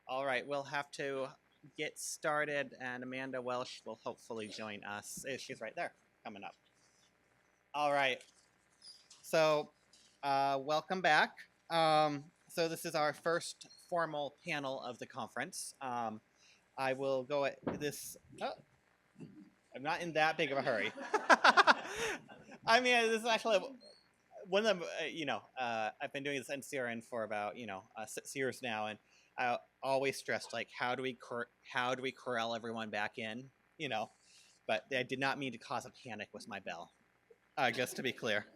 All right, we'll have to get started, and Amanda Welsh will hopefully join us. She's right there, coming up. All right, so welcome back. So this is our first formal panel of the conference. I will go at this. Oh, I'm not in that big of a hurry. I mean, this is actually one of them. I've been doing this NCRN for about 6 years now, and I always stressed like how do we corral everyone back in, you know. But I did not mean to cause a panic with my bell. Just to be clear.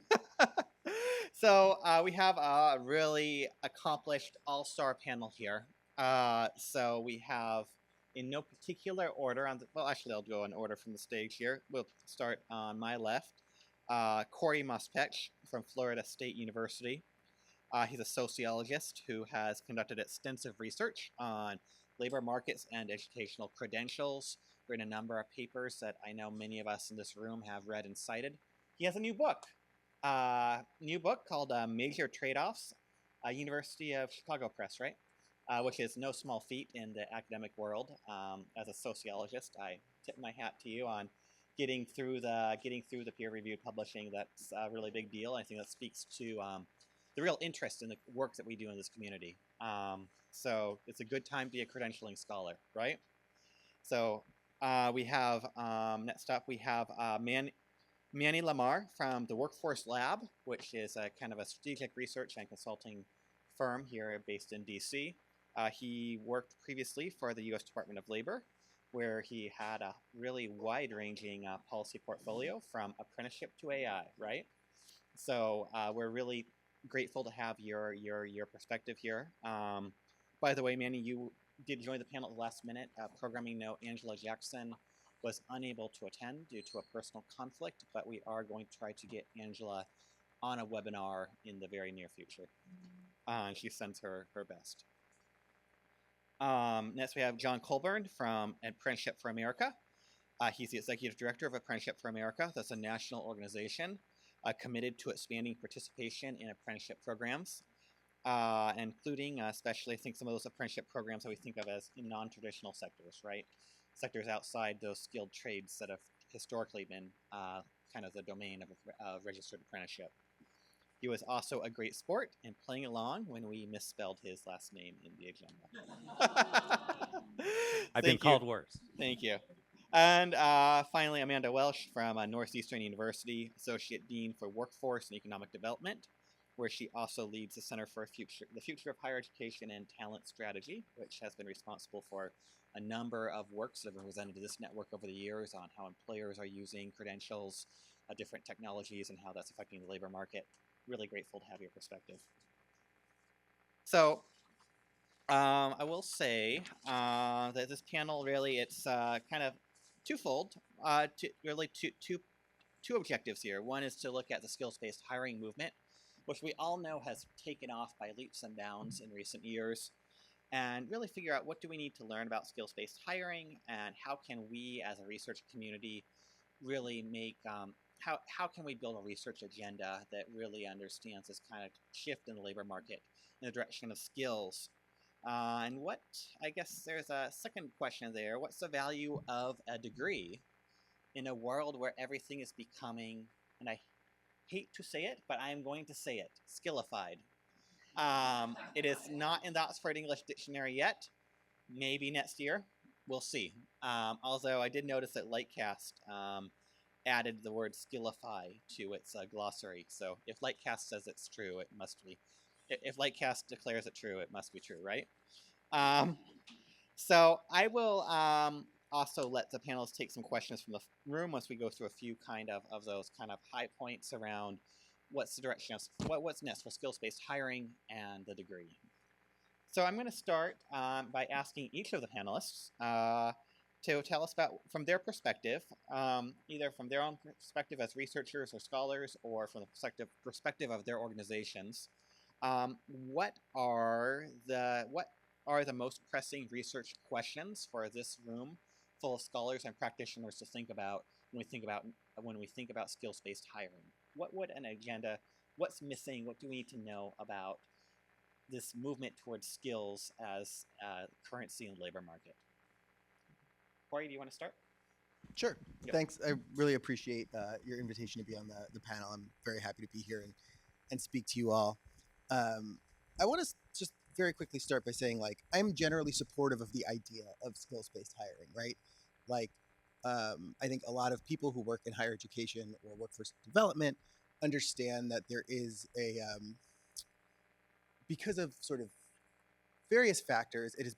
So we have a really accomplished all-star panel here. So we have, in no particular order, well, actually, I'll go in order from the stage here. We'll start on my left. Corey Muspech from Florida State University. He's a sociologist who has conducted extensive research on labor markets and educational credentials, written a number of papers that I know many of us in this room have read and cited. He has a new book called Major Trade-Offs, University of Chicago Press, right? Which is no small feat in the academic world. As a sociologist, I tip my hat to you on getting through the peer-reviewed publishing. That's a really big deal. I think that speaks to the real interest in the work that we do in this community. So it's a good time to be a credentialing scholar, right? So we have, next up, we have Manny Lamar from the Workforce Lab, which is a kind of a strategic research and consulting firm here based in DC. He worked previously for the US Department of Labor, where he had a really wide-ranging policy portfolio from apprenticeship to AI, right? So we're really grateful to have your perspective here. By the way, Manny, you did join the panel at the last minute. Programming note, Angela Jackson was unable to attend due to a personal conflict, but we are going to try to get Angela on a webinar in the very near future. She sends her best. Next, we have John Colburn from Apprenticeship for America. He's the executive director of Apprenticeship for America. That's a national organization committed to expanding participation in apprenticeship programs, including especially, I think, some of those apprenticeship programs that we think of as in non-traditional sectors, right? Sectors outside those skilled trades that have historically been kind of the domain of registered apprenticeship. He was also a great sport and playing along when we misspelled his last name in the agenda. I've been called worse. Thank you. And finally, Amanda Welsh from Northeastern University, Associate Dean for Workforce and Economic Development, where she also leads the Center for the Future of Higher Education and Talent Strategy, which has been responsible for a number of works that have been presented to this network over the years on how employers are using credentials, different technologies, and how that's affecting the labor market. Really grateful to have your perspective. So I will say that this panel really, it's kind of twofold, two objectives here. One is to look at the skills-based hiring movement, which we all know has taken off by leaps and bounds in recent years, and really figure out what do we need to learn about skills-based hiring, and how can we as a research community really make, how can we build a research agenda that really understands this kind of shift in the labor market in the direction of skills. And what, I guess there's a second question there, what's the value of a degree in a world where everything is becoming, and I hate to say it, but I am going to say it, skillified. It is not in the Oxford English Dictionary yet. Maybe next year. We'll see. Although I did notice that Lightcast added the word skillify to its glossary. So if Lightcast says it's true, it must be. If Lightcast declares it true, it must be true, right? So I will also let the panelists take some questions from the room once we go through a few kind of those kind of high points around what's the direction of what's next for skills-based hiring and the degree. So I'm going to start by asking each of the panelists to tell us about, from their perspective, either from their own perspective as researchers or scholars, or from the perspective of their organizations, what are the most pressing research questions for this room full of scholars and practitioners to think about when we think about skills-based hiring? What would an agenda? What's missing? What do we need to know about this movement towards skills as currency in the labor market. Corey, do you want to start? Sure. Yep. Thanks. I really appreciate your invitation to be on the panel. I'm very happy to be here and speak to you all. I want to just very quickly start by saying, like, I'm generally supportive of the idea of skills-based hiring, right? Like, I think a lot of people who work in higher education or workforce development understand that there is because of sort of various factors, it has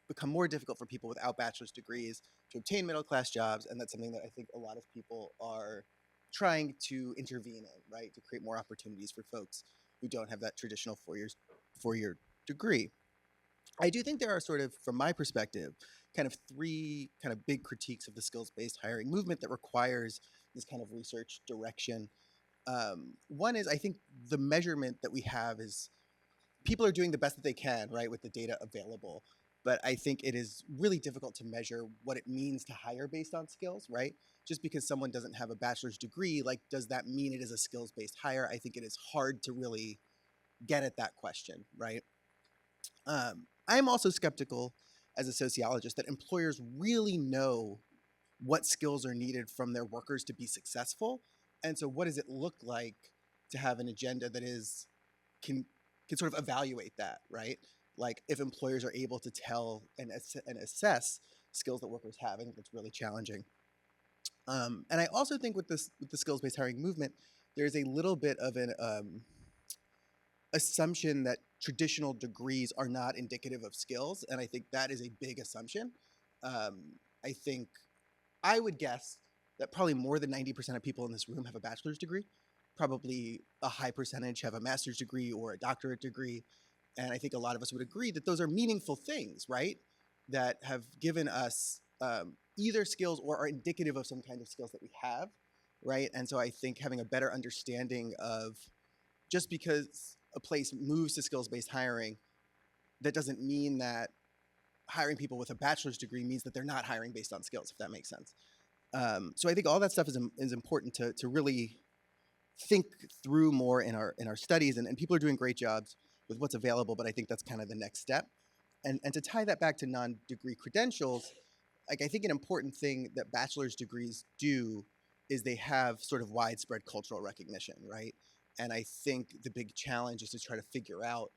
become more difficult for people without bachelor's degrees to obtain middle-class jobs, and that's something that I think a lot of people are trying to intervene in, right, to create more opportunities for folks who don't have that traditional four-year degree. I do think there are sort of, from my perspective, kind of three kind of big critiques of the skills-based hiring movement that requires this kind of research direction. One is, I think the measurement that we have is people are doing the best that they can, right, with the data available. But I think it is really difficult to measure what it means to hire based on skills, right? Just because someone doesn't have a bachelor's degree, like, does that mean it is a skills-based hire? I think it is hard to really get at that question, right? I'm also skeptical as a sociologist that employers really know what skills are needed from their workers to be successful. And so what does it look like to have an agenda that can sort of evaluate that, right? Like, if employers are able to tell and assess skills that workers have, I think that's really challenging. And I also think with the skills-based hiring movement, there's a little bit of an assumption that traditional degrees are not indicative of skills, and I think that is a big assumption. I think I would guess that probably more than 90% of people in this room have a bachelor's degree. Probably a high percentage have a master's degree or a doctorate degree. And I think a lot of us would agree that those are meaningful things, right? That have given us either skills or are indicative of some kind of skills that we have, right? And so I think having a better understanding of, just because a place moves to skills-based hiring, that doesn't mean that hiring people with a bachelor's degree means that they're not hiring based on skills, if that makes sense. So I think all that stuff is important to really think through more in our studies, and people are doing great jobs with what's available, but I think that's kind of the next step. And to tie that back to non-degree credentials, like, I think an important thing that bachelor's degrees do is they have sort of widespread cultural recognition, right? And I think the big challenge is to try to figure out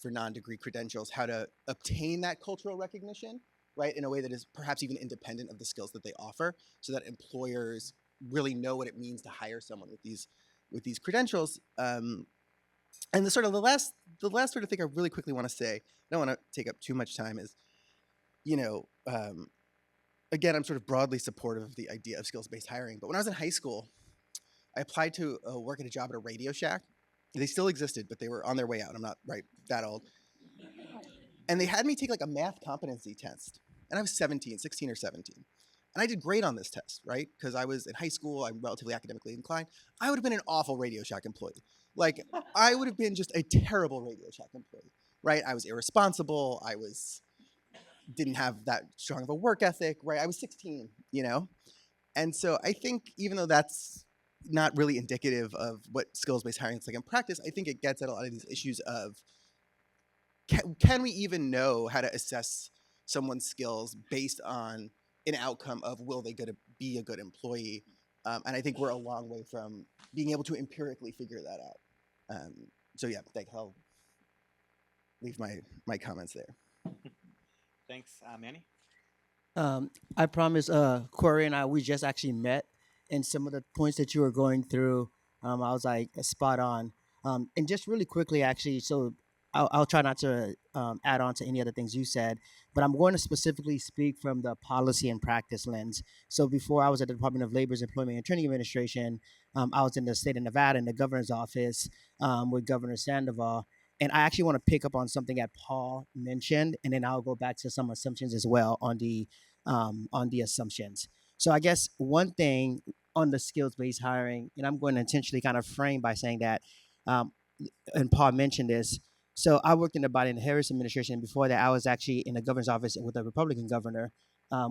for non-degree credentials how to obtain that cultural recognition, right, in a way that is perhaps even independent of the skills that they offer, so that employers really know what it means to hire someone with these credentials. And the last sort of thing I really quickly want to say, I don't want to take up too much time, is, again, I'm sort of broadly supportive of the idea of skills-based hiring. But when I was in high school, I applied to work at a job at a Radio Shack. They still existed, but they were on their way out. I'm not that old. And they had me take like a math competency test. And I was 16 or 17. And I did great on this test, right? Because I was in high school, I'm relatively academically inclined. I would have been an awful Radio Shack employee. Like, I would have been just a terrible Radio Shack employee, right? I was irresponsible. Didn't have that strong of a work ethic, right? I was 16, And so I think, even though that's not really indicative of what skills-based hiring is like in practice, I think it gets at a lot of these issues of, can we even know how to assess someone's skills based on an outcome of, will they be a good employee? And I think we're a long way from being able to empirically figure that out. So yeah, I'll leave my comments there. Thanks, Manny. I promise, Corey and I, we just actually met, and some of the points that you were going through, I was like spot on. And just really quickly, actually, so I'll try not to add on to any other things you said, but I'm going to specifically speak from the policy and practice lens. So before I was at the Department of Labor's Employment and Training Administration, I was in the state of Nevada in the governor's office with Governor Sandoval. And I actually want to pick up on something that Paul mentioned, and then I'll go back to some assumptions as well on the assumptions. So I guess one thing on the skills-based hiring, and I'm going to intentionally kind of frame by saying that, and Paul mentioned this. So I worked in the Biden Harris administration. Before that, I was actually in the governor's office with a Republican governor,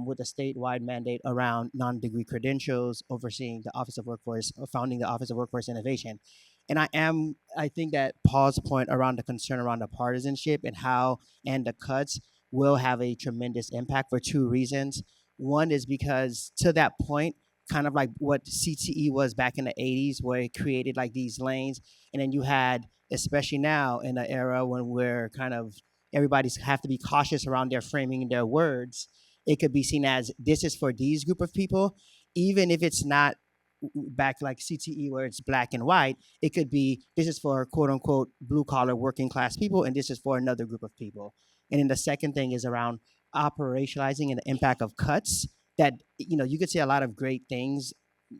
with a statewide mandate around non-degree credentials, overseeing the Office of Workforce, founding the Office of Workforce Innovation. And I think that Paul's point around the concern around the partisanship and the cuts will have a tremendous impact for two reasons. One is because to that point, kind of like what CTE was back in the 80s, where it created like these lanes. And then you had, especially now in an era when we're kind of, everybody's have to be cautious around their framing their words. It could be seen as this is for these group of people, even if it's not back like CTE where it's black and white. It could be this is for quote unquote blue collar working class people, and this is for another group of people. And then the second thing is around operationalizing and the impact of cuts. That you could say a lot of great things,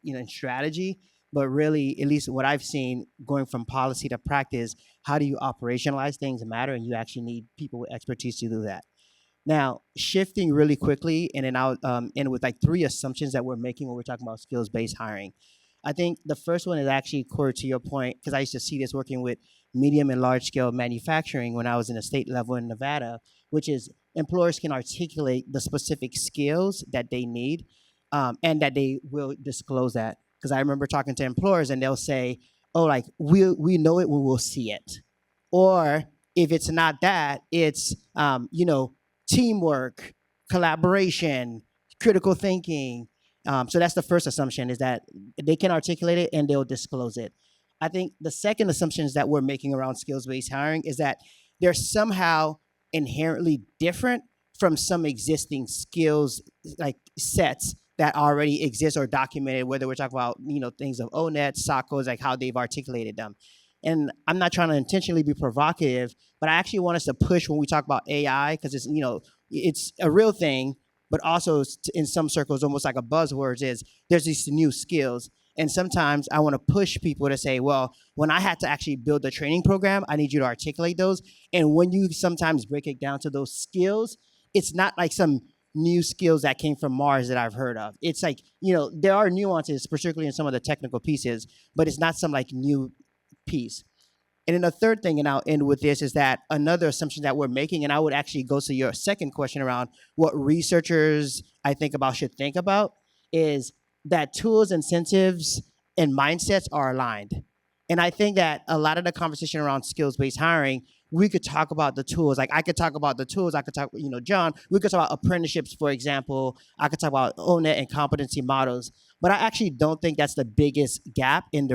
in strategy, but really, at least what I've seen going from policy to practice, how do you operationalize things matter, and you actually need people with expertise to do that. Now, shifting really quickly, and then I'll end with like three assumptions that we're making when we're talking about skills-based hiring. I think the first one is actually core to your point, because I used to see this working with medium and large-scale manufacturing when I was in a state level in Nevada, which is employers can articulate the specific skills that they need, and that they will disclose that. Because I remember talking to employers, and they'll say, "Oh, like we know it when we'll see it," or if it's not that, it's teamwork, collaboration, critical thinking. So that's the first assumption, is that they can articulate it and they'll disclose it. I think the second assumption is that we're making around skills-based hiring is that they're somehow inherently different from some existing skills like sets that already exist or documented, whether we're talking about things of ONET, SACOs, like how they've articulated them. And I'm not trying to intentionally be provocative, but I actually want us to push when we talk about AI, because it's a real thing, but also in some circles almost like a buzzword is there's these new skills. And sometimes I want to push people to say, well, when I had to actually build a training program, I need you to articulate those. And when you sometimes break it down to those skills, it's not like some new skills that came from Mars that I've heard of. It's like, there are nuances, particularly in some of the technical pieces, but it's not some like new piece. And then the third thing, and I'll end with this, is that another assumption that we're making, and I would actually go to your second question around what researchers I think about should think about, is that tools, incentives, and mindsets are aligned. And I think that a lot of the conversation around skills-based hiring, we could talk about the tools. Like I could talk about the tools. I could talk, John, we could talk about apprenticeships, for example. I could talk about ONET and competency models. But I actually don't think that's the biggest gap in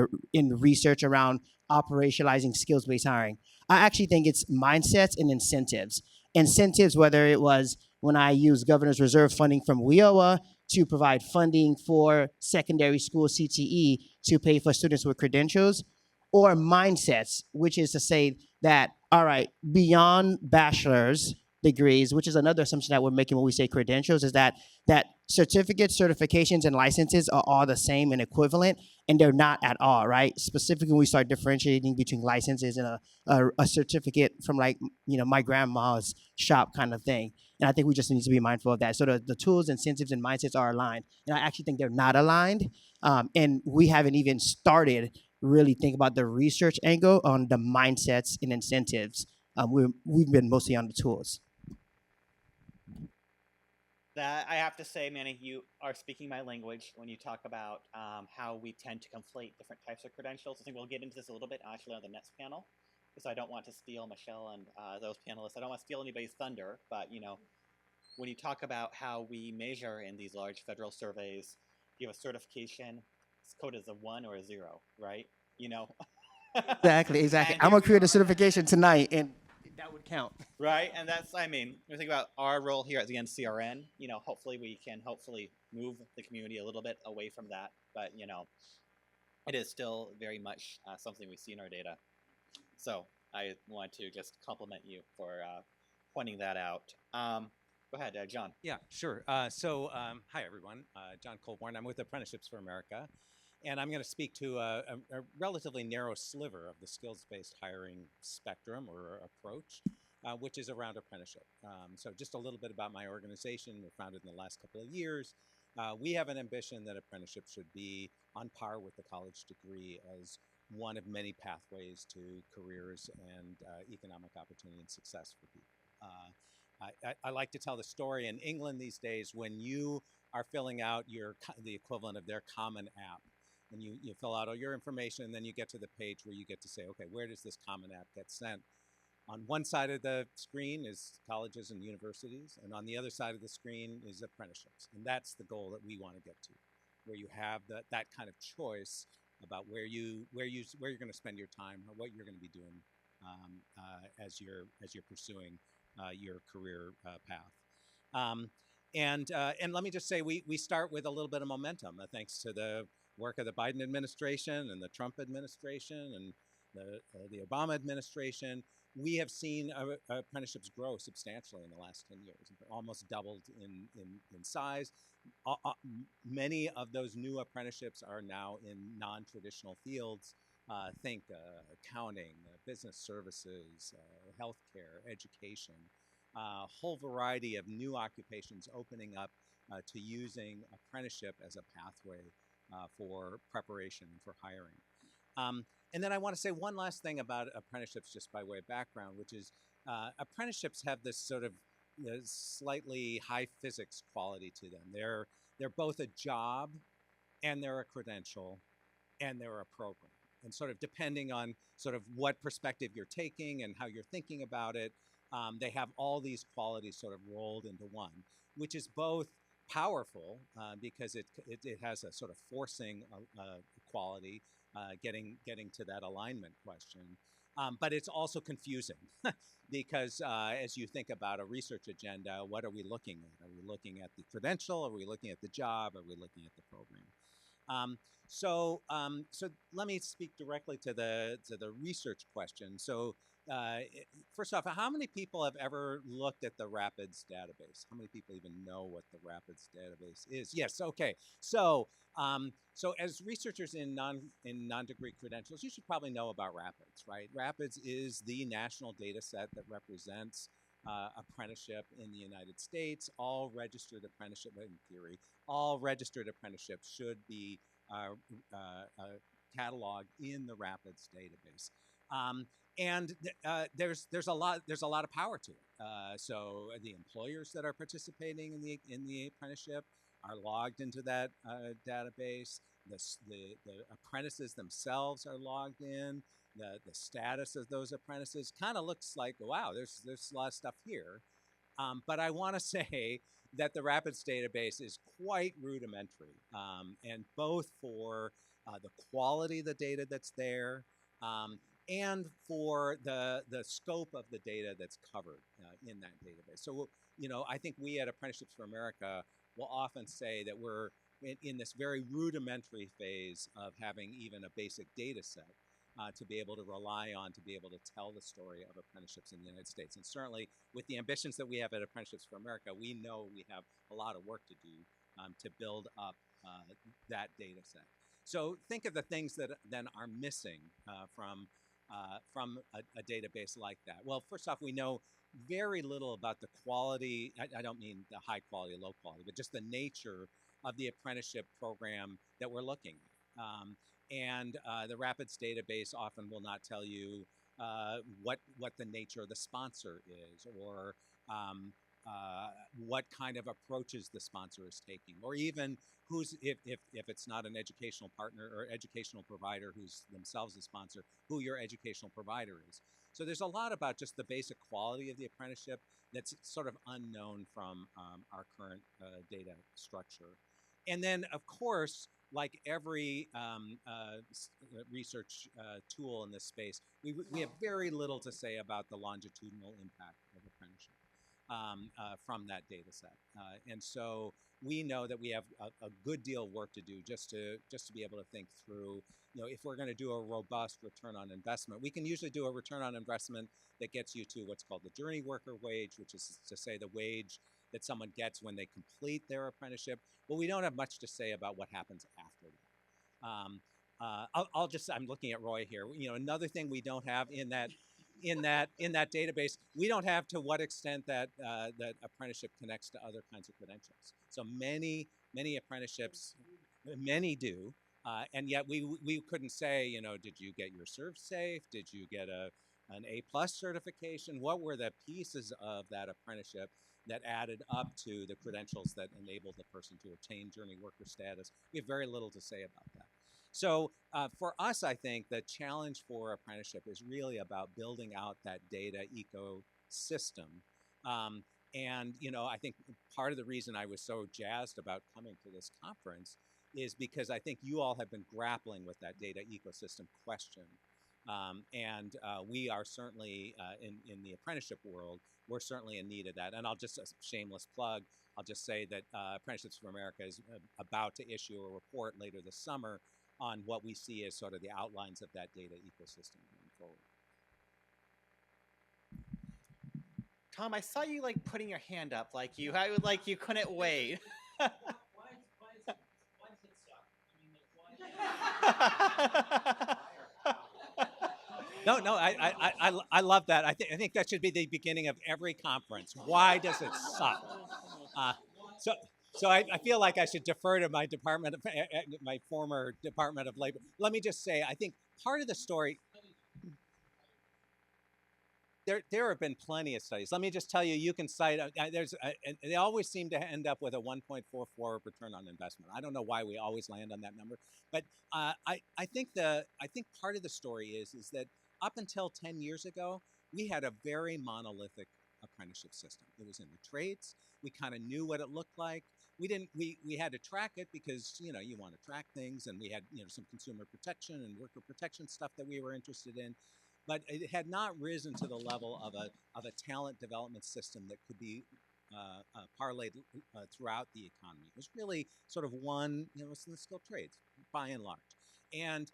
research around operationalizing skills-based hiring. I actually think it's mindsets and incentives. Incentives, whether it was when I used Governor's Reserve funding from WIOA to provide funding for secondary school CTE to pay for students with credentials, or mindsets, which is to say that, all right, beyond bachelor's degrees, which is another assumption that we're making when we say credentials, is that certificates, certifications, and licenses are all the same and equivalent, and they're not at all, right? Specifically, when we start differentiating between licenses and a certificate from like, my grandma's shop kind of thing. And I think we just need to be mindful of that. So the tools, incentives, and mindsets are aligned. And I actually think they're not aligned. And we haven't even started really think about the research angle on the mindsets and incentives. We've been mostly on the tools. That I have to say, Manny, you are speaking my language when you talk about how we tend to conflate different types of credentials. I think we'll get into this a little bit actually on the next panel, because I don't want to steal Michelle and those panelists. I don't want to steal anybody's thunder, but when you talk about how we measure in these large federal surveys, you have a certification, it's coded as a 1 or a 0, right? Exactly. I'm gonna create a certification tonight, and that would count. Right, and that's, when you think about our role here at the NCRN, hopefully we can move the community a little bit away from that, but it is still very much something we see in our data. So I want to just compliment you for pointing that out. Go ahead, John. Yeah, sure. Hi, everyone. John Colborn. I'm with Apprenticeships for America. And I'm going to speak to a relatively narrow sliver of the skills-based hiring spectrum or approach, which is around apprenticeship. So just a little bit about my organization. We're founded in the last couple of years. We have an ambition that apprenticeship should be on par with the college degree as one of many pathways to careers and economic opportunity and success for people. I like to tell the story in England these days when you are filling out the equivalent of their Common App. and you fill out all your information, and then you get to the page where you get to say, okay, where does this Common App get sent? On one side of the screen is colleges and universities, and on the other side of the screen is apprenticeships. And that's the goal that we want to get to, where you have that kind of choice about where you're going to spend your time, or what you're going to be doing as you're pursuing your career path. And let me just say, we start with a little bit of momentum, thanks to the work of the Biden administration and the Trump administration and the Obama administration. We have seen apprenticeships grow substantially in the last 10 years, almost doubled in size. Many of those new apprenticeships are now in non-traditional fields. Think accounting, business services, healthcare, education, a whole variety of new occupations opening up to using apprenticeship as a pathway for preparation and for hiring. And then I want to say one last thing about apprenticeships, just by way of background, which is apprenticeships have this sort of slightly high physics quality to them. They're both a job, and they're a credential, and they're a program. And sort of depending on sort of what perspective you're taking and how you're thinking about it, they have all these qualities sort of rolled into one, which is both powerful because it has a sort of forcing quality, getting to that alignment question. But it's also confusing because as you think about a research agenda, what are we looking at? Are we looking at the credential? Are we looking at the job? Are we looking at the program? So let me speak directly to the research question. So first off, how many people have ever looked at the RAPIDS database? How many people even know what the RAPIDS database is? Yes. Okay. So as researchers in non-degree credentials, you should probably know about RAPIDS, right? RAPIDS is the national data set that represents apprenticeship in the United States. All registered apprenticeship, in theory, all registered apprenticeships should be cataloged in the RAPIDS database. And there's a lot of power to it. So the employers that are participating in the apprenticeship are logged into that database. The apprentices themselves are logged in. The status of those apprentices kind of looks like, wow, there's a lot of stuff here. But I want to say that the RAPIDS database is quite rudimentary, and both for the quality of the data that's there, and for the scope of the data that's covered in that database. So, I think we at Apprenticeships for America will often say that we're in this very rudimentary phase of having even a basic data set to be able to rely on, to be able to tell the story of apprenticeships in the United States. And certainly with the ambitions that we have at Apprenticeships for America, we know we have a lot of work to do to build up that data set. So think of the things that then are missing from a database like that. Well, first off, we know very little about the quality. I don't mean the high quality, low quality, but just the nature of the apprenticeship program that we're looking at. And the RAPIDS database often will not tell you what the nature of the sponsor is, or what kind of approaches the sponsor is taking, or even if it's not an educational partner or educational provider who's themselves a sponsor, who your educational provider is. So there's a lot about just the basic quality of the apprenticeship that's sort of unknown from our current data structure. And then, of course, like every research tool in this space, we have very little to say about the longitudinal impact of apprenticeship from that data set. And so we know that we have a good deal of work to do just to be able to think through, if we're going to do a robust return on investment. We can usually do a return on investment that gets you to what's called the journey worker wage, which is to say the wage that someone gets when they complete their apprenticeship. But we don't have much to say about what happens after that. I'm looking at Roy here. Another thing we don't have in that database, we don't have to what extent that apprenticeship connects to other kinds of credentials. So many apprenticeships, many do, and yet we couldn't say, did you get your ServSafe? Did you get an A+ certification? What were the pieces of that apprenticeship that added up to the credentials that enabled the person to obtain journey worker status? We have very little to say about that. So for us, I think the challenge for apprenticeship is really about building out that data ecosystem. And I think part of the reason I was so jazzed about coming to this conference is because I think you all have been grappling with that data ecosystem question. And we are certainly in the apprenticeship world, we're certainly in need of that. And I'll just, a shameless plug, I'll just say that Apprenticeships for America is about to issue a report later this summer on what we see as sort of the outlines of that data ecosystem going forward. Tom, I saw you like putting your hand up, like you couldn't wait. Why does it suck? I mean, No, I love that. I think that should be the beginning of every conference. Why does it suck? So I feel like I should defer to my my former Department of Labor. Let me just say, I think part of the story. There have been plenty of studies. Let me just tell you, you can cite. They always seem to end up with a 1.44 return on investment. I don't know why we always land on that number, but I think part of the story is that up until 10 years ago, we had a very monolithic apprenticeship system. It was in the trades. We kind of knew what it looked like. We had to track it because you want to track things, and we had some consumer protection and worker protection stuff that we were interested in. But it had not risen to the level of a talent development system that could be parlayed throughout the economy. It was really sort of one, it's in the skilled trades by and large. And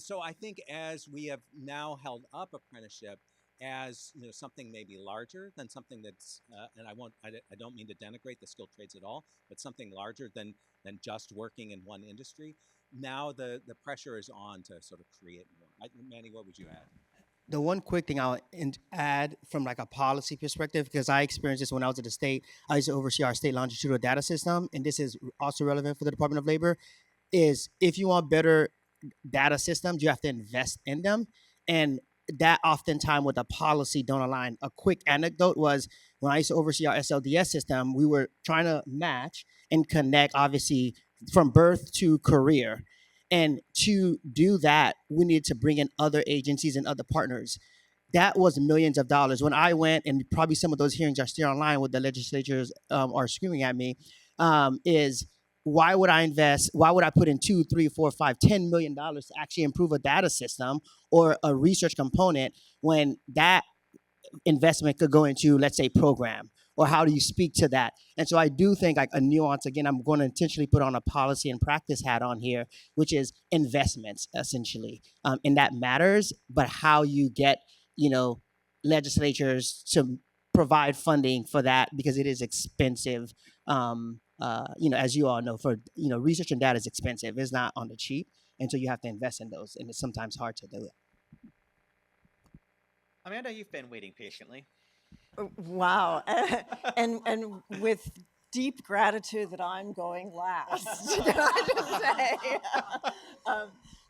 so I think as we have now held up apprenticeship as something maybe larger than something that's and I don't mean to denigrate the skilled trades at all, but something larger than just working in one industry. Now the pressure is on to sort of create more. Manny, what would you add? The one quick thing I'll add from like a policy perspective, because I experienced this when I was at the state. I used to oversee our state longitudinal data system, and this is also relevant for the Department of Labor, is if you want better data systems, you have to invest in them. And that oftentimes with the policy don't align. A quick anecdote was when I used to oversee our SLDS system, we were trying to match and connect, obviously, from birth to career. And to do that, we needed to bring in other agencies and other partners. That was millions of dollars. When I went, and probably some of those hearings are still online with the legislatures are screaming at me, is why would I invest? Why would I put in $2, $3, $4, $5, $10 million to actually improve a data system or a research component when that investment could go into, let's say, program? Or how do you speak to that? And so I do think like a nuance, again, I'm going to intentionally put on a policy and practice hat on here, which is investments, essentially. And that matters, but how you get, legislatures to provide funding for that, because it is expensive. As you all know, for, research and data is expensive. It's not on the cheap. And so you have to invest in those, and it's sometimes hard to do it. Amanda, you've been waiting patiently. Wow. and with deep gratitude that I'm going last, can I just say?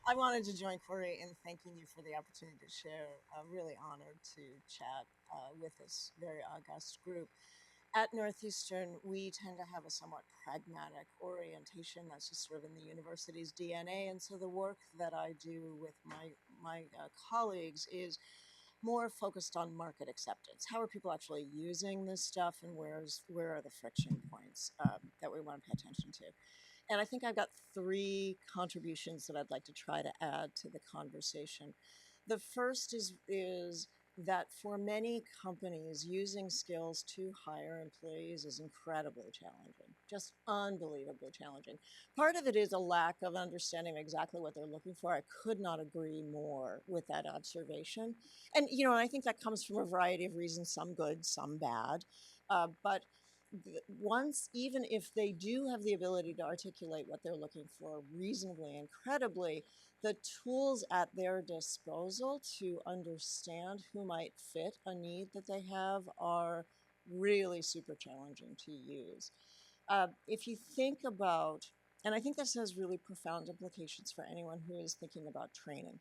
I wanted to join Corey in thanking you for the opportunity to share. I'm really honored to chat with this very august group. At Northeastern, we tend to have a somewhat pragmatic orientation. That's just sort of in the university's DNA. And so the work that I do with my colleagues is more focused on market acceptance. How are people actually using this stuff, and where are the friction points that we want to pay attention to? And I think I've got 3 contributions that I'd like to try to add to the conversation. The first is that for many companies, using skills to hire employees is incredibly challenging, just unbelievably challenging. Part of it is a lack of understanding of exactly what they're looking for. I could not agree more with that observation. And, I think that comes from a variety of reasons, some good, some bad. But once, even if they do have the ability to articulate what they're looking for reasonably and credibly, the tools at their disposal to understand who might fit a need that they have are really super challenging to use. If you think about, and I think this has really profound implications for anyone who is thinking about training.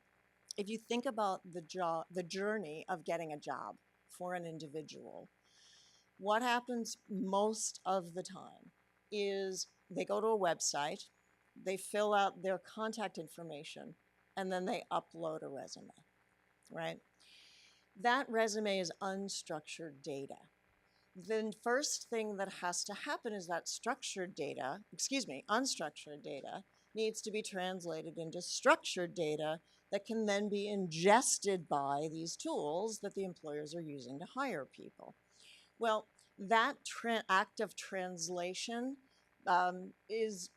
If you think about the journey of getting a job for an individual, what happens most of the time is they go to a website, they fill out their contact information, and then they upload a resume, right? That resume is unstructured data. The first thing that has to happen is that unstructured data needs to be translated into structured data that can then be ingested by these tools that the employers are using to hire people. Well, that act of translation is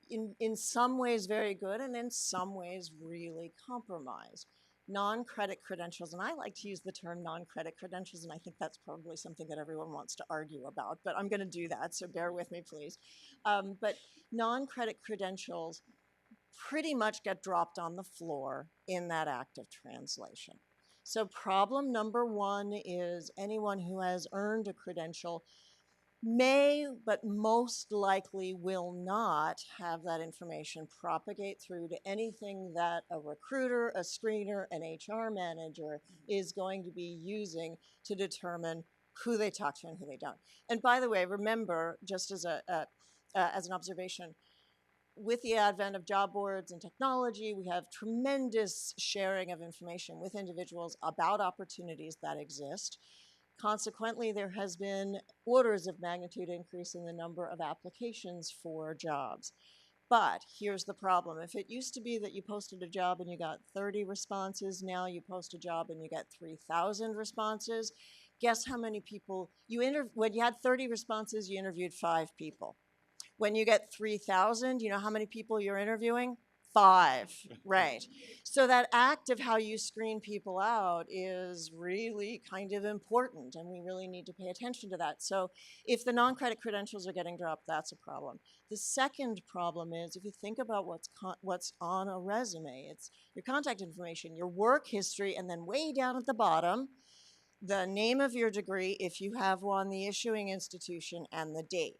in some ways very good and in some ways really compromised. Non-credit credentials, and I like to use the term non-credit credentials, and I think that's probably something that everyone wants to argue about, but I'm going to do that, so bear with me, please. But non-credit credentials pretty much get dropped on the floor in that act of translation. So problem number one is anyone who has earned a credential may, but most likely will not have that information propagate through to anything that a recruiter, a screener, an HR manager is going to be using to determine who they talk to and who they don't. And by the way, remember, just as an observation, with the advent of job boards and technology, we have tremendous sharing of information with individuals about opportunities that exist. Consequently, there has been orders of magnitude increase in the number of applications for jobs. But here's the problem. If it used to be that you posted a job and you got 30 responses, now you post a job and you get 3,000 responses. Guess how many people when you had 30 responses, you interviewed 5 people. When you get 3,000, you know how many people you're interviewing? 5, right. So that act of how you screen people out is really kind of important, and we really need to pay attention to that. So if the non-credit credentials are getting dropped, that's a problem. The second problem is if you think about what's on a resume, it's your contact information, your work history, and then way down at the bottom, the name of your degree, if you have one, the issuing institution, and the date.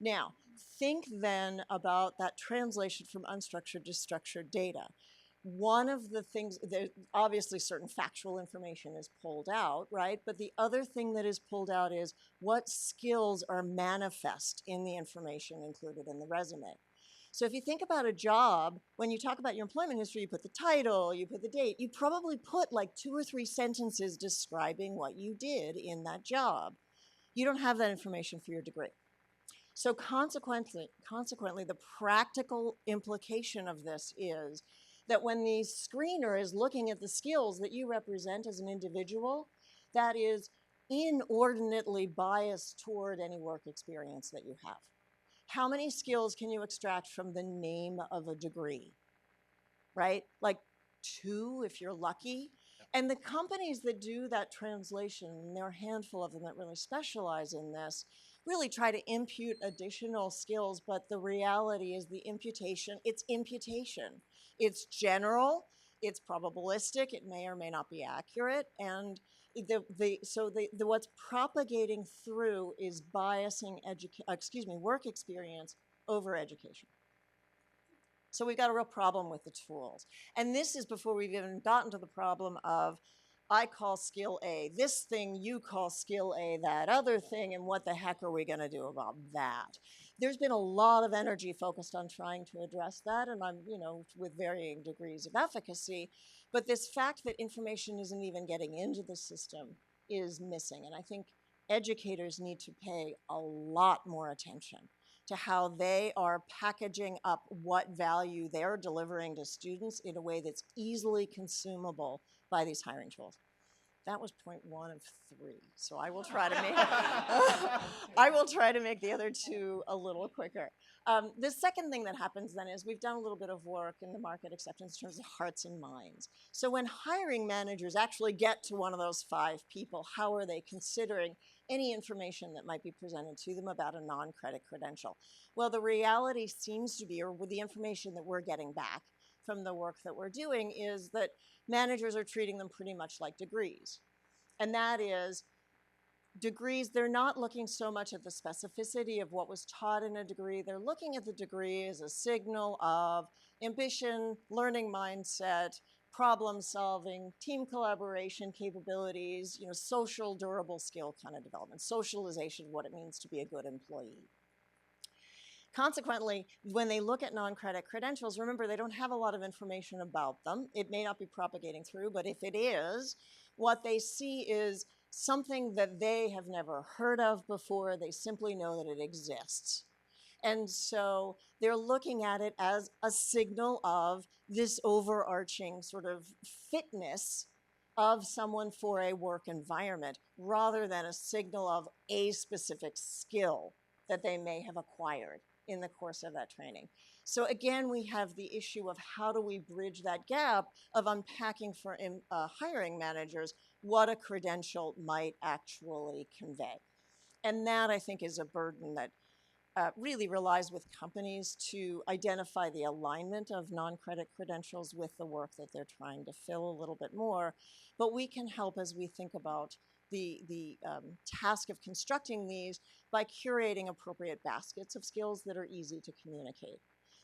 Now, think then about that translation from unstructured to structured data. One of the things, obviously certain factual information is pulled out, right? But the other thing that is pulled out is what skills are manifest in the information included in the resume. So if you think about a job, when you talk about your employment history, you put the title, you put the date, you probably put like 2 or 3 sentences describing what you did in that job. You don't have that information for your degree. So consequently, the practical implication of this is that when the screener is looking at the skills that you represent as an individual, that is inordinately biased toward any work experience that you have. How many skills can you extract from the name of a degree, right? Like 2 if you're lucky. And the companies that do that translation, and there are a handful of them that really specialize in this, really try to impute additional skills, but the reality is it's imputation. It's general, it's probabilistic, it may or may not be accurate, and what's propagating through is biasing work experience over education. So we've got a real problem with the tools. And this is before we've even gotten to the problem of I call skill A this thing, you call skill A that other thing, and what the heck are we going to do about that? There's been a lot of energy focused on trying to address that, and I'm, with varying degrees of efficacy, but this fact that information isn't even getting into the system is missing, and I think educators need to pay a lot more attention to how they are packaging up what value they're delivering to students in a way that's easily consumable by these hiring tools. That was point 1 of 3. So I will try to make the other 2 a little quicker. The second thing that happens then is we've done a little bit of work in the market acceptance in terms of hearts and minds. So when hiring managers actually get to one of those 5 people, how are they considering any information that might be presented to them about a non-credit credential? Well, the reality seems to be, or with the information that we're getting back from the work that we're doing, is that managers are treating them pretty much like degrees. And that is, degrees, they're not looking so much at the specificity of what was taught in a degree. They're looking at the degree as a signal of ambition, learning mindset, problem solving, team collaboration capabilities, social durable skill kind of development, socialization, what it means to be a good employee. Consequently, when they look at non-credit credentials, remember they don't have a lot of information about them. It may not be propagating through, but if it is, what they see is something that they have never heard of before. They simply know that it exists. And so they're looking at it as a signal of this overarching sort of fitness of someone for a work environment rather than a signal of a specific skill that they may have acquired in the course of that training. So again, we have the issue of how do we bridge that gap of unpacking for hiring managers what a credential might actually convey. And that, I think, is a burden that really relies with companies to identify the alignment of non-credit credentials with the work that they're trying to fill a little bit more. But we can help as we think about the task of constructing these by curating appropriate baskets of skills that are easy to communicate.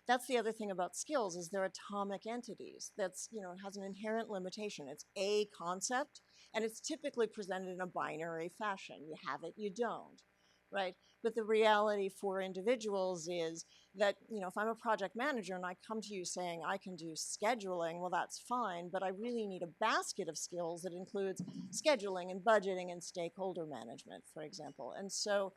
That's the other thing about skills is they're atomic entities. That's, has an inherent limitation. It's a concept, and it's typically presented in a binary fashion. You have it, you don't, right? But the reality for individuals is that, if I'm a project manager and I come to you saying I can do scheduling, well, that's fine, but I really need a basket of skills that includes scheduling and budgeting and stakeholder management, for example. And so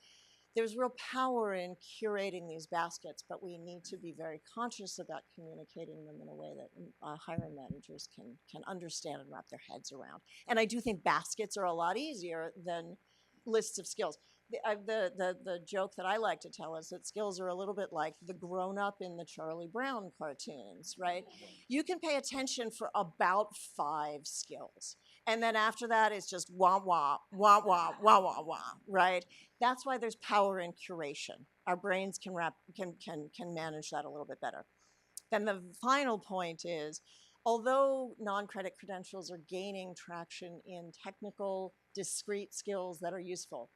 there's real power in curating these baskets, but we need to be very conscious about communicating them in a way that hiring managers can understand and wrap their heads around. And I do think baskets are a lot easier than lists of skills. The joke that I like to tell is that skills are a little bit like the grown-up in the Charlie Brown cartoons, right? You can pay attention for about 5 skills. And then after that, it's just wah, wah, wah, wah, wah, wah, wah, right? That's why there's power in curation. Our brains can manage that a little bit better. Then the final point is, although non-credit credentials are gaining traction in technical, discrete skills that are useful,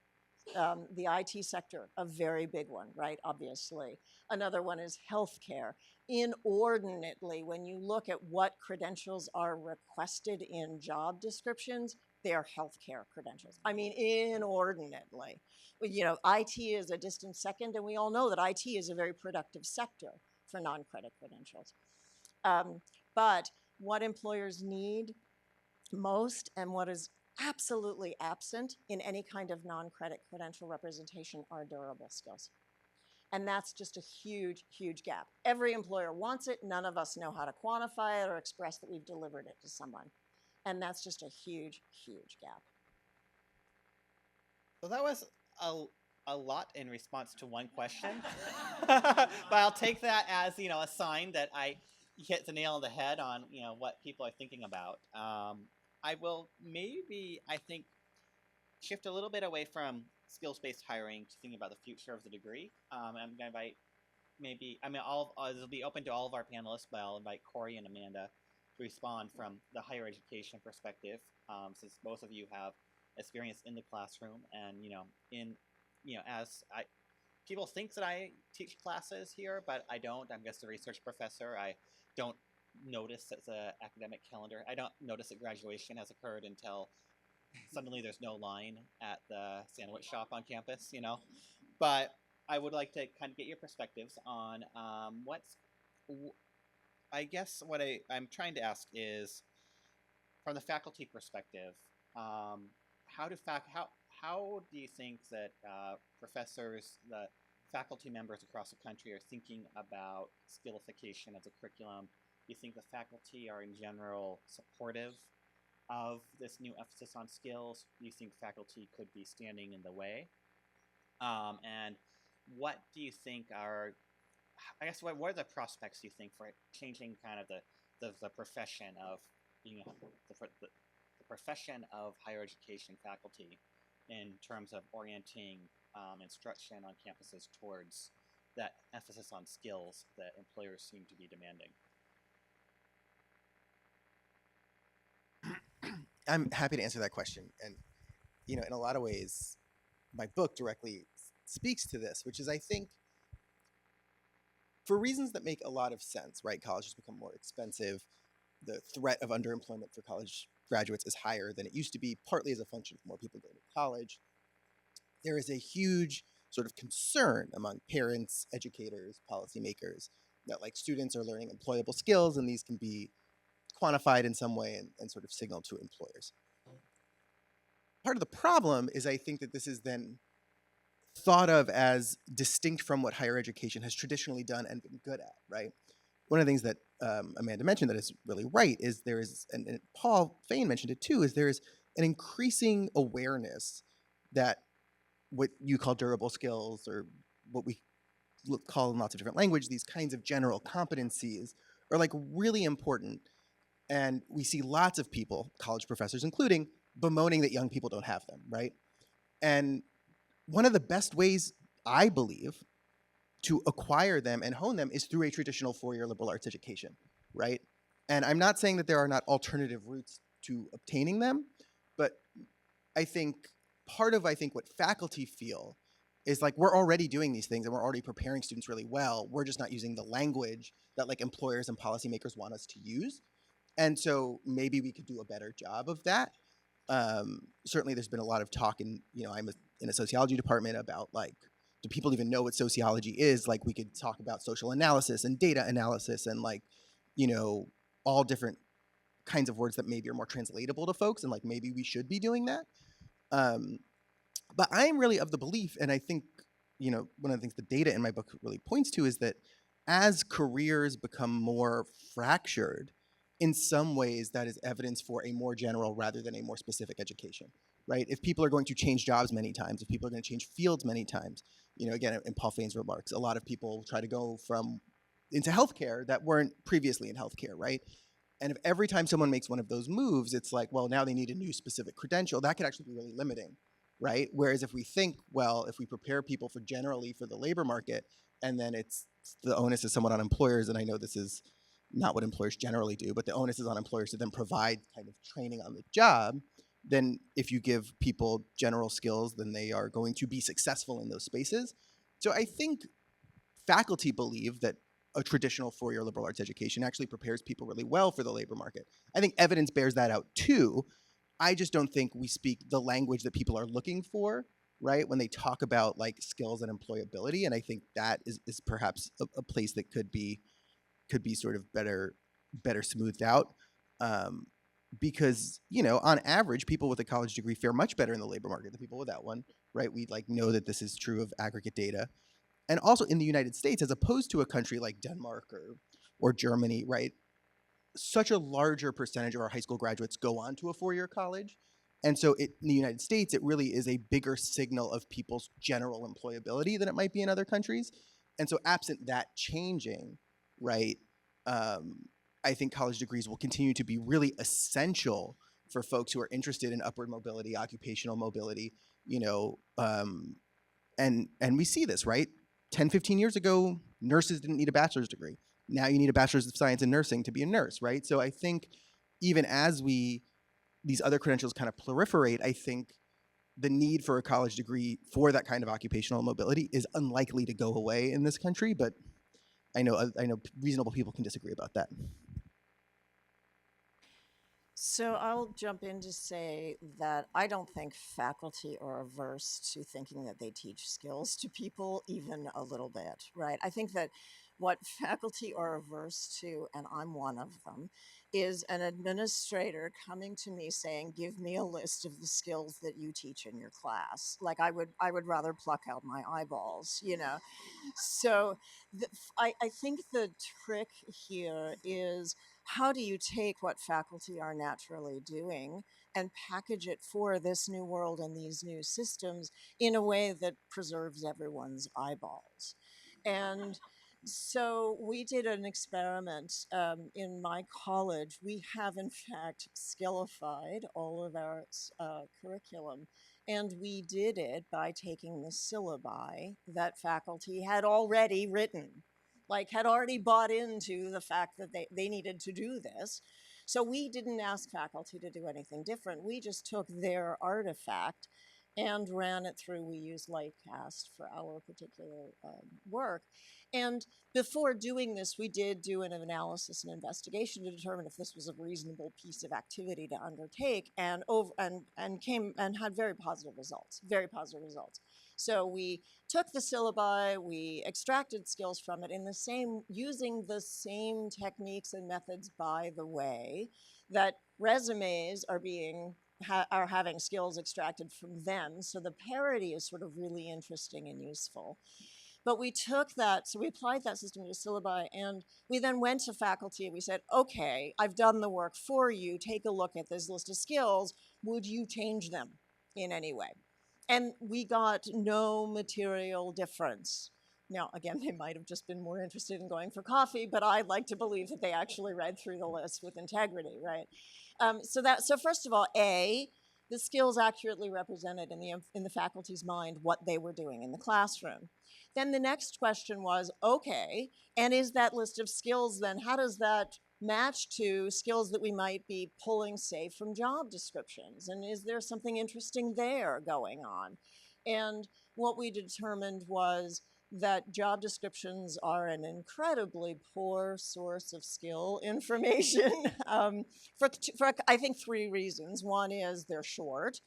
the IT sector, a very big one, right? Obviously. Another one is healthcare. Inordinately, when you look at what credentials are requested in job descriptions, they are healthcare credentials. I mean, inordinately. IT is a distant second, and we all know that IT is a very productive sector for non-credit credentials. But what employers need most and what is absolutely absent in any kind of non-credit credential representation are durable skills. And that's just a huge, huge gap. Every employer wants it. None of us know how to quantify it or express that we've delivered it to someone. And that's just a huge, huge gap. So that was a lot in response to one question. But I'll take that as, a sign that I hit the nail on the head on, what people are thinking about. I will maybe, I think, shift a little bit away from skills-based hiring to thinking about the future of the degree. I'm going to invite it'll be open to all of our panelists, but I'll invite Corey and Amanda to respond from the higher education perspective, since both of you have experience in the classroom and, people think that I teach classes here, but I don't. I'm just a research professor. I don't notice that the academic calendar. I don't notice that graduation has occurred until suddenly there's no line at the sandwich shop on campus, But I would like to kind of get your perspectives on I guess what I'm trying to ask is, from the faculty perspective, how do you think that professors, the faculty members across the country are thinking about skillification as a curriculum? Do you think the faculty are in general supportive of this new emphasis on skills? Do you think faculty could be standing in the way? And what do you think are, I guess, what are the prospects, do you think, for changing kind of the profession of being the profession of higher education faculty in terms of orienting instruction on campuses towards that emphasis on skills that employers seem to be demanding? I'm happy to answer that question. And, in a lot of ways, my book directly speaks to this, which is, I think, for reasons that make a lot of sense, right? College has become more expensive. The threat of underemployment for college graduates is higher than it used to be, partly as a function of more people going to college. There is a huge sort of concern among parents, educators, policymakers that like students are learning employable skills and these can be quantified in some way and sort of signaled to employers. Part of the problem is I think that this is then thought of as distinct from what higher education has traditionally done and been good at, right? One of the things that Amanda mentioned that is really right is there is, and Paul Fain mentioned it too, is there is an increasing awareness that what you call durable skills or what we call in lots of different language, these kinds of general competencies are like really important. And we see lots of people, college professors including, bemoaning that young people don't have them, right? And one of the best ways, I believe, to acquire them and hone them is through a traditional four-year liberal arts education, right? And I'm not saying that there are not alternative routes to obtaining them, but I think part of what faculty feel is like we're already doing these things and we're already preparing students really well. We're just not using the language that like employers and policymakers want us to use. And so maybe we could do a better job of that. Certainly there's been a lot of talk in, I'm in a sociology department about like, do people even know what sociology is? Like we could talk about social analysis and data analysis and like, all different kinds of words that maybe are more translatable to folks and like maybe we should be doing that. But I am really of the belief, and I think, one of the things the data in my book really points to is that as careers become more fractured, in some ways that is evidence for a more general rather than a more specific education, right? If people are going to change jobs many times, if people are going to change fields many times, again, in Paul Fain's remarks, a lot of people try to go into healthcare that weren't previously in healthcare, right? And if every time someone makes one of those moves, it's like, well, now they need a new specific credential, that could actually be really limiting, right? Whereas if we think, well, if we prepare people for the labor market, and then the onus is somewhat on employers, and I know this is not what employers generally do, but the onus is on employers to then provide kind of training on the job, then if you give people general skills, then they are going to be successful in those spaces. So I think faculty believe that a traditional four-year liberal arts education actually prepares people really well for the labor market. I think evidence bears that out too. I just don't think we speak the language that people are looking for, right, when they talk about like skills and employability. And I think that is perhaps a place that could be sort of better smoothed out. Because, on average, people with a college degree fare much better in the labor market than people without one, right? We like know that this is true of aggregate data. And also in the United States, as opposed to a country like Denmark or Germany, right? Such a larger percentage of our high school graduates go on to a four-year college. And so in the United States, it really is a bigger signal of people's general employability than it might be in other countries. And so absent that changing, right, I think college degrees will continue to be really essential for folks who are interested in upward mobility, occupational mobility, and we see this, right? 10, 15 years ago, nurses didn't need a bachelor's degree. Now you need a bachelor's of science in nursing to be a nurse, right? So I think even as these other credentials kind of proliferate, I think the need for a college degree for that kind of occupational mobility is unlikely to go away in this country, but I know reasonable people can disagree about that. So I'll jump in to say that I don't think faculty are averse to thinking that they teach skills to people even a little bit, right? I think that what faculty are averse to, and I'm one of them, is an administrator coming to me saying, give me a list of the skills that you teach in your class. Like I would rather pluck out my eyeballs, So I think the trick here is, how do you take what faculty are naturally doing and package it for this new world and these new systems in a way that preserves everyone's eyeballs? And so we did an experiment in my college. We have, in fact, skillified all of our curriculum. And we did it by taking the syllabi that faculty had already written, like had already bought into the fact that they needed to do this. So we didn't ask faculty to do anything different. We just took their artifact and ran it through. We used Lightcast for our particular work. And before doing this, we did do an analysis and investigation to determine if this was a reasonable piece of activity to undertake, and came and had very positive results. So we took the syllabi, we extracted skills from it using the same techniques and methods, by the way, that resumes are having skills extracted from them. So the parity is sort of really interesting and useful. But we took that, so we applied that system to syllabi, and we then went to faculty and we said, okay, I've done the work for you. Take a look at this list of skills. Would you change them in any way? And we got no material difference. Now, again, they might have just been more interested in going for coffee, but I'd like to believe that they actually read through the list with integrity, right? So first of all, the skills accurately represented in the faculty's mind what they were doing in the classroom. Then the next question was, okay, and is that list of skills then, how does that match to skills that we might be pulling, say, from job descriptions? And is there something interesting there going on? And what we determined was that job descriptions are an incredibly poor source of skill information for I think 3 reasons. One is they're short.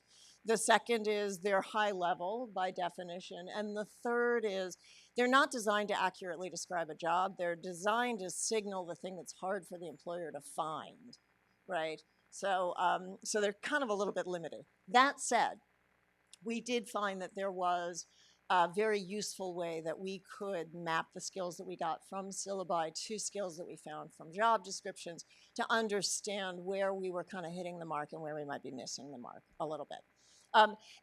The second is they're high level by definition. And the third is they're not designed to accurately describe a job. They're designed to signal the thing that's hard for the employer to find, right? So they're kind of a little bit limited. That said, we did find that there was a very useful way that we could map the skills that we got from syllabi to skills that we found from job descriptions to understand where we were kind of hitting the mark and where we might be missing the mark a little bit.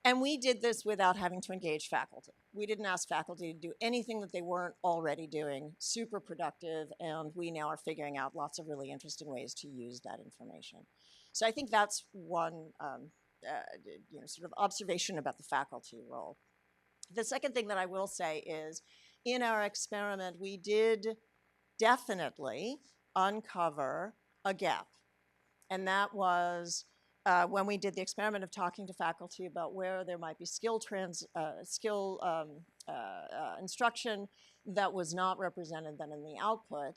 And we did this without having to engage faculty. We didn't ask faculty to do anything that they weren't already doing. Super productive, and we now are figuring out lots of really interesting ways to use that information. So I think that's one sort of observation about the faculty role. The second thing that I will say is, in our experiment, we did definitely uncover a gap, and that was when we did the experiment of talking to faculty about where there might be instruction that was not represented then in the output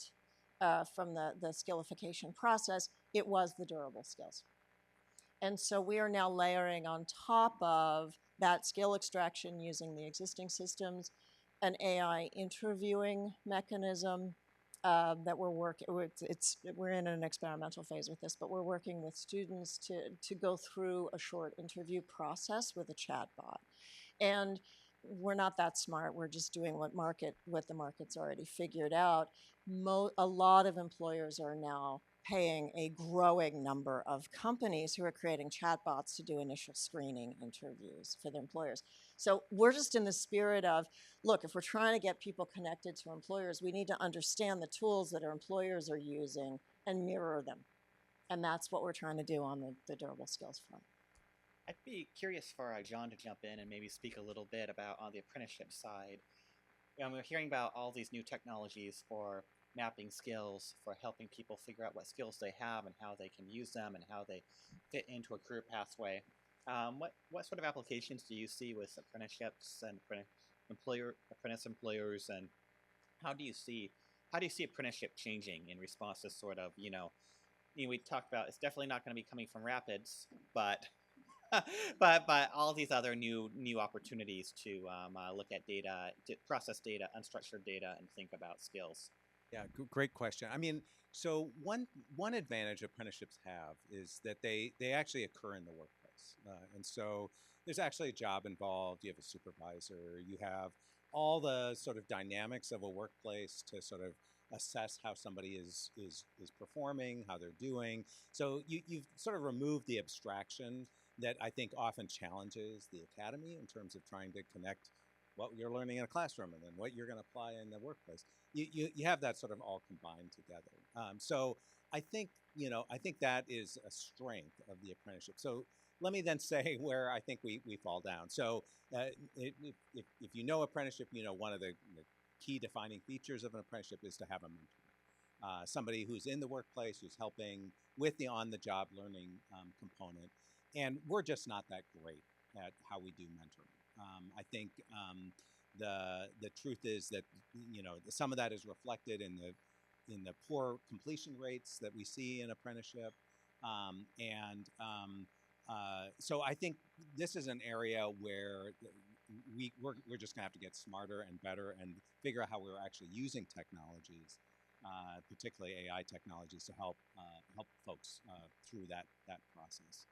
from the skillification process. It was the durable skills. And so we are now layering on top of that skill extraction using the existing systems, an AI interviewing mechanism that we're in an experimental phase with this, but we're working with students to go through a short interview process with a chatbot. And we're not that smart. We're just doing what the market's already figured out. A lot of employers are now paying a growing number of companies who are creating chatbots to do initial screening interviews for their employers. So we're just in the spirit of, look, if we're trying to get people connected to employers, we need to understand the tools that our employers are using and mirror them. And that's what we're trying to do on the durable skills front. I'd be curious for John to jump in and maybe speak a little bit about on the apprenticeship side. We're hearing about all these new technologies for mapping skills, for helping people figure out what skills they have and how they can use them and how they fit into a career pathway. What sort of applications do you see with apprenticeships and apprentice employers, and how do you see apprenticeship changing in response to sort of, we talked about it's definitely not going to be coming from Rapids, but but all these other new opportunities to look at data, to process data, unstructured data, and think about skills. Yeah, great question. I mean, so one advantage apprenticeships have is that they actually occur in the workplace, and so there's actually a job involved. You have a supervisor. You have all the sort of dynamics of a workplace to sort of assess how somebody is performing, how they're doing. So you've sort of removed the abstraction that I think often challenges the academy in terms of trying to connect what you're learning in a classroom and then what you're going to apply in the workplace. You have that sort of all combined together. So I think that is a strength of the apprenticeship. So let me then say where I think we fall down. So if you know apprenticeship, one of the key defining features of an apprenticeship is to have a mentor. Somebody who's in the workplace, who's helping with the on-the-job learning component. And we're just not that great at how we do mentoring. I think the truth is that some of that is reflected in the poor completion rates that we see in apprenticeship, so I think this is an area where we're just going to have to get smarter and better and figure out how we're actually using technologies, particularly AI technologies, to help folks through that process.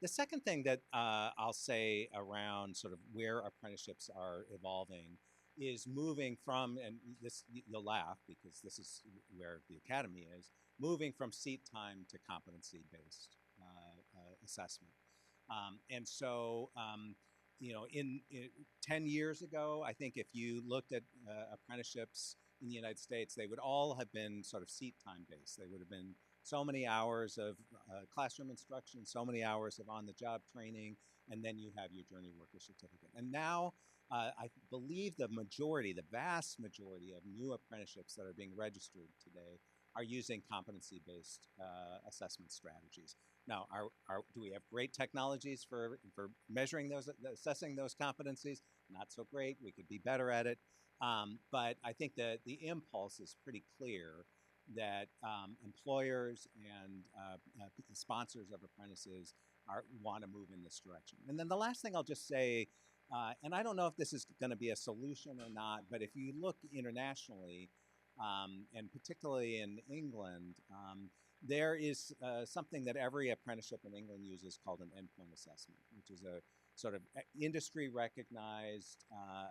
The second thing that I'll say around sort of where apprenticeships are evolving is moving from, and this you'll laugh because this is where the academy is, moving from seat time to competency-based assessment. And so, in 10 years ago, I think if you looked at apprenticeships in the United States, they would all have been sort of seat time based. They would have been so many hours of classroom instruction, so many hours of on-the-job training, and then you have your journey worker certificate. And now, I believe the vast majority of new apprenticeships that are being registered today are using competency-based assessment strategies. Now, do we have great technologies for measuring those, assessing those competencies? Not so great. We could be better at it. But I think that the impulse is pretty clear that employers and sponsors of apprentices want to move in this direction. And then the last thing I'll just say, and I don't know if this is going to be a solution or not, but if you look internationally, and particularly in England, there is something that every apprenticeship in England uses called an endpoint assessment, which is a sort of industry recognized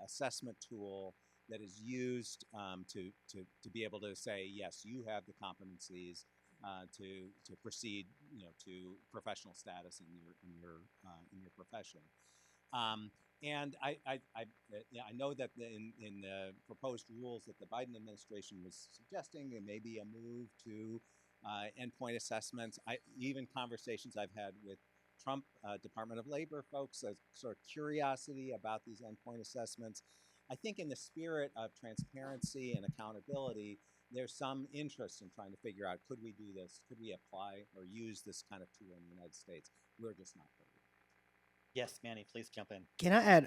assessment tool that is used to be able to say, yes, you have the competencies to proceed, to professional status in your profession. And I know that in the proposed rules that the Biden administration was suggesting, there may be a move to endpoint assessments. Even conversations I've had with Trump Department of Labor folks, a sort of curiosity about these endpoint assessments. I think in the spirit of transparency and accountability, there's some interest in trying to figure out, could we do this? Could we apply or use this kind of tool in the United States? We're just not there yet. Yes, Manny, please jump in. Can I add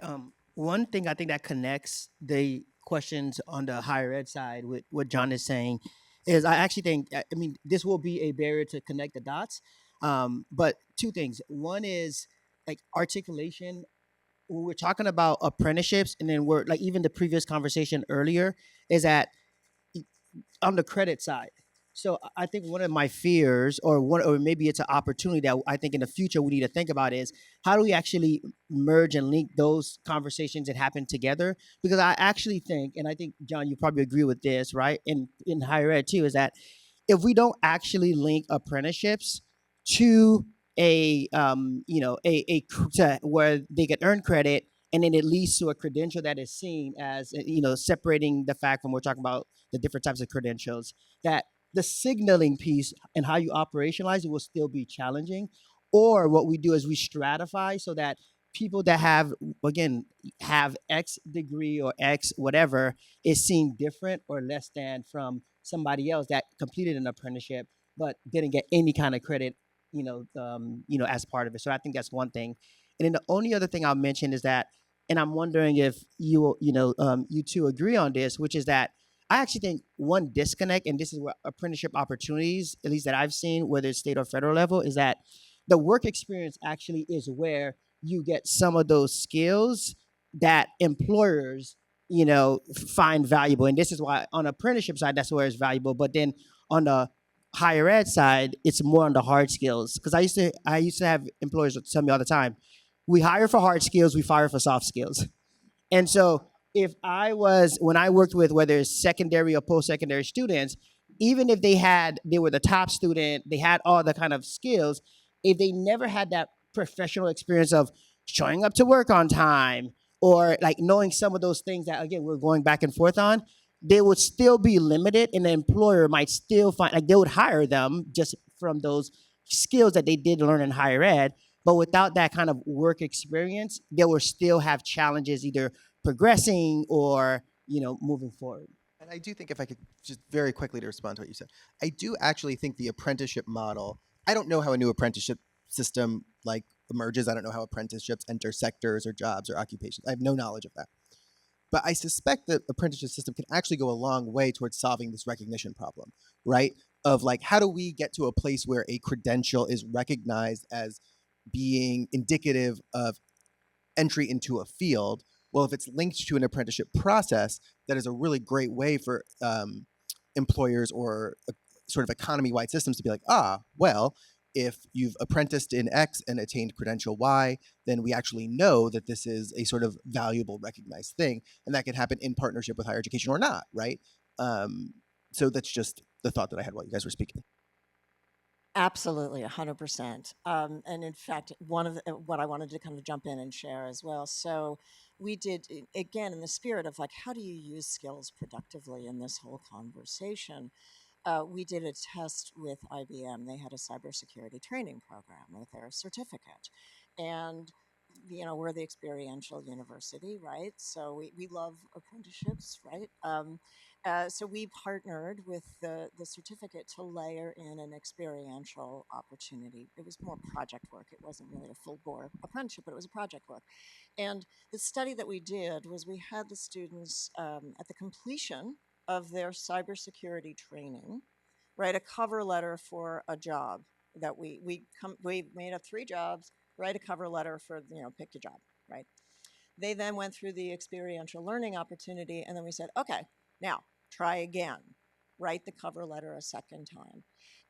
one thing I think that connects the questions on the higher ed side with what John is saying is I actually think, I mean, this will be a barrier to connect the dots. But two things. One is like articulation. When we're talking about apprenticeships, and then we're like even the previous conversation earlier is that on the credit side. So I think one of my fears, or maybe it's an opportunity that I think in the future we need to think about is how do we actually merge and link those conversations that happen together? Because I actually think, and I think John, you probably agree with this, right? In higher ed too, is that if we don't actually link apprenticeships to to where they can earn credit, and then it leads to a credential that is seen as separating the fact from we're talking about the different types of credentials, that the signaling piece and how you operationalize it will still be challenging. Or what we do is we stratify so that people that have X degree or X whatever is seen different or less than from somebody else that completed an apprenticeship but didn't get any kind of credit as part of it. So I think that's one thing. And then the only other thing I'll mention is that, and I'm wondering if you two agree on this, which is that I actually think one disconnect, and this is where apprenticeship opportunities, at least that I've seen, whether it's state or federal level, is that the work experience actually is where you get some of those skills that employers, find valuable. And this is why on apprenticeship side, that's where it's valuable. But then on the higher ed side, it's more on the hard skills. Because I used to have employers tell me all the time, we hire for hard skills, we fire for soft skills. And so when I worked with whether it's secondary or post-secondary students, even if they were the top student, they had all the kind of skills, if they never had that professional experience of showing up to work on time or like knowing some of those things that, again, we're going back and forth on, they would still be limited, and the employer might still find, like they would hire them just from those skills that they did learn in higher ed, but without that kind of work experience, they will still have challenges either progressing or, moving forward. And I do think, if I could just very quickly to respond to what you said, I do actually think the apprenticeship model, I don't know how a new apprenticeship system like emerges. I don't know how apprenticeships enter sectors or jobs or occupations. I have no knowledge of that. But I suspect that the apprenticeship system can actually go a long way towards solving this recognition problem, right? Of like, how do we get to a place where a credential is recognized as being indicative of entry into a field. Well, if it's linked to an apprenticeship process, that is a really great way for employers or sort of economy-wide systems to be like, well, if you've apprenticed in X and attained credential Y, then we actually know that this is a sort of valuable, recognized thing, and that can happen in partnership with higher education or not, right? So that's just the thought that I had while you guys were speaking. Absolutely, 100%. And in fact, one of what I wanted to kind of jump in and share as well. So we did, again, in the spirit of like, how do you use skills productively in this whole conversation? We did a test with IBM. They had a cybersecurity training program with their certificate. And, we're the experiential university, right? So we love apprenticeships, right? So we partnered with the certificate to layer in an experiential opportunity. It was more project work. It wasn't really a full bore apprenticeship, but it was a project work. And the study that we did was we had the students at the completion of their cybersecurity training write a cover letter for a job that we made up 3 jobs, write a cover letter for, pick your job, right? They then went through the experiential learning opportunity, and then we said, okay, now try again, write the cover letter a second time.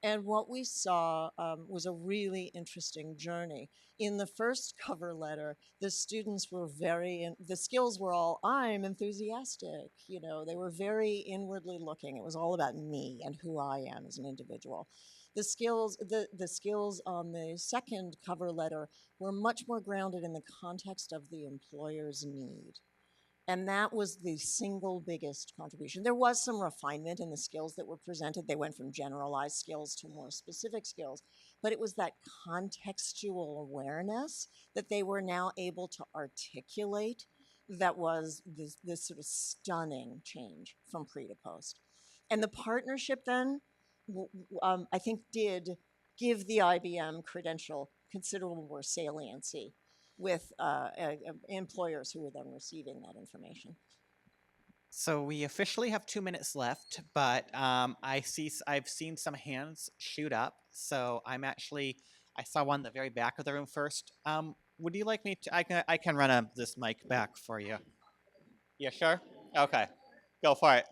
And what we saw was a really interesting journey. In the first cover letter, the students were the skills were all, I'm enthusiastic. They were very inwardly looking. It was all about me and who I am as an individual. The skills on the second cover letter were much more grounded in the context of the employer's need. And that was the single biggest contribution. There was some refinement in the skills that were presented. They went from generalized skills to more specific skills. But it was that contextual awareness that they were now able to articulate that was this sort of stunning change from pre to post. And the partnership then, I think, did give the IBM credential considerable more saliency with employers who were then receiving that information. So we officially have 2 minutes left, but I've seen some hands shoot up. So I saw one in the very back of the room first. Would you like me to? I can run this mic back for you. Yeah, sure. Okay, go for it.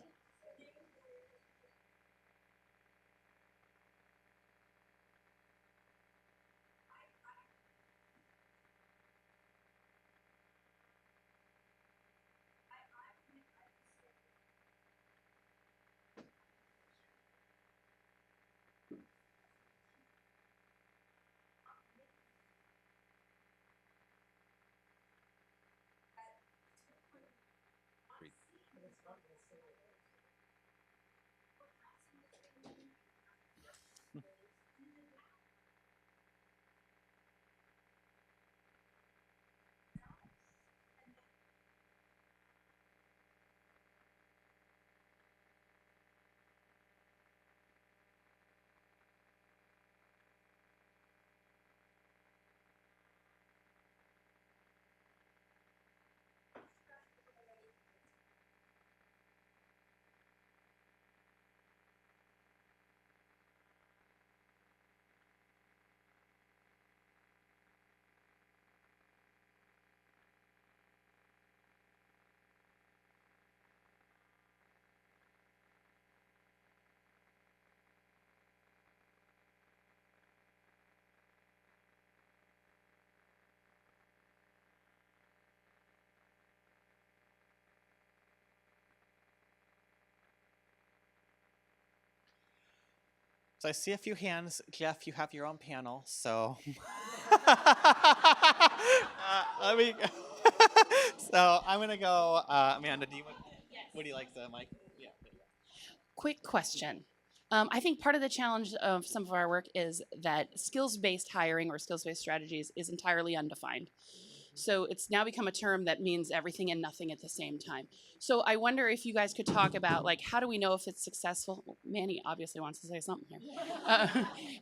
So I see a few hands. Jeff, you have your own panel, so let me. So I'm gonna go. Amanda, would you like the mic? Yeah. Quick question. I think part of the challenge of some of our work is that skills-based hiring or skills-based strategies is entirely undefined. So it's now become a term that means everything and nothing at the same time. So I wonder if you guys could talk about, like, how do we know if it's successful? Well, Manny obviously wants to say something here.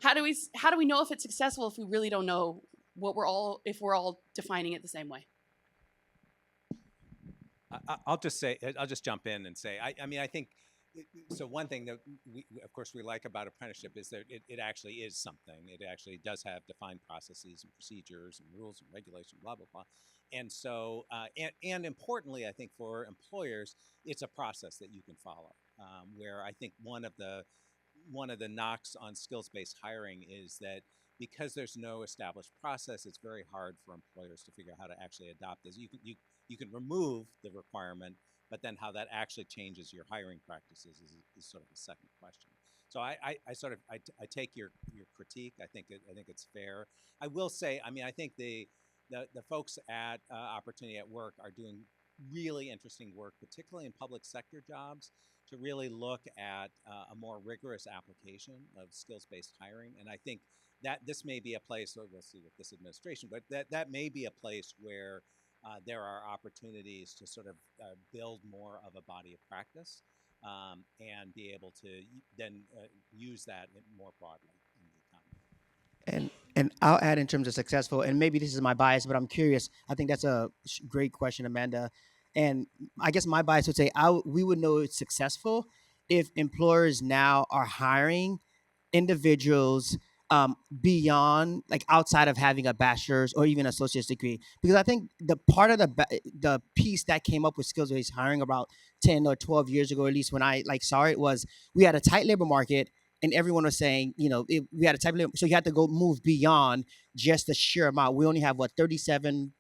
How do we know if it's successful if we really don't know if we're all defining it the same way? I'll just jump in and say, I think, so one thing that of course we like about apprenticeship is that it actually is something. It actually does have defined processes and procedures and rules and regulations, blah, blah, blah. and so, and importantly, I think for employers, it's a process that you can follow. Where I think one of the knocks on skills-based hiring is that because there's no established process, it's very hard for employers to figure out how to actually adopt this. You can remove the requirement, but then how that actually changes your hiring practices is sort of the second question. So I take your critique. I think it's fair. I will say, I mean, I think the folks at Opportunity at Work are doing really interesting work, particularly in public sector jobs, to really look at a more rigorous application of skills-based hiring. And I think that this may be a place, or we'll see with this administration, but that may be a place where there are opportunities to sort of build more of a body of practice and be able to then use that more broadly in the economy. And I'll add in terms of successful, and maybe this is my bias, but I'm curious. I think that's a great question, Amanda. And I guess my bias would say we would know it's successful if employers now are hiring individuals beyond, like outside of having a bachelor's or even associate's degree, because I think the part of the piece that came up with skills-based hiring about 10 or 12 years ago, at least when I saw it, was we had a tight labor market and everyone was saying, we had a tight labor, so you had to go move beyond just the sheer amount. We only have 37%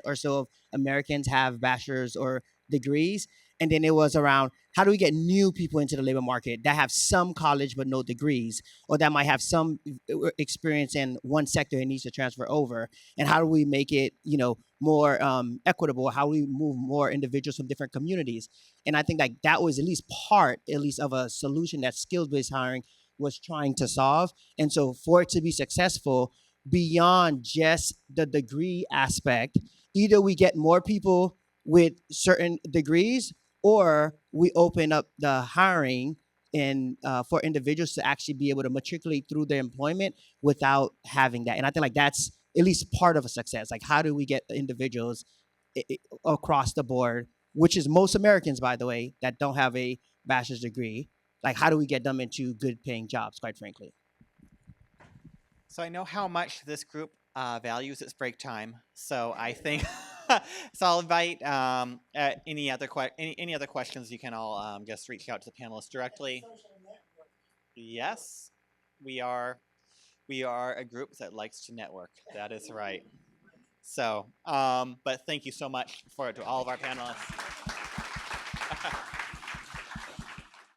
or so of Americans have bachelor's or degrees. And then it was around, how do we get new people into the labor market that have some college but no degrees, or that might have some experience in one sector and needs to transfer over? And how do we make it, more equitable? How do we move more individuals from different communities? And I think that was at least of a solution that skills-based hiring was trying to solve. And so for it to be successful, beyond just the degree aspect, either we get more people with certain degrees, or we open up the hiring and for individuals to actually be able to matriculate through their employment without having that. And I think that's at least part of a success. Like, how do we get individuals across the board, which is most Americans, by the way, that don't have a bachelor's degree? Like, how do we get them into good paying jobs, quite frankly? So I know how much this group values its break time. So I think so. I'll invite any other questions. You can all just reach out to the panelists directly. Yes, we are a group that likes to network. That is right. So, but thank you so much to all of our panelists.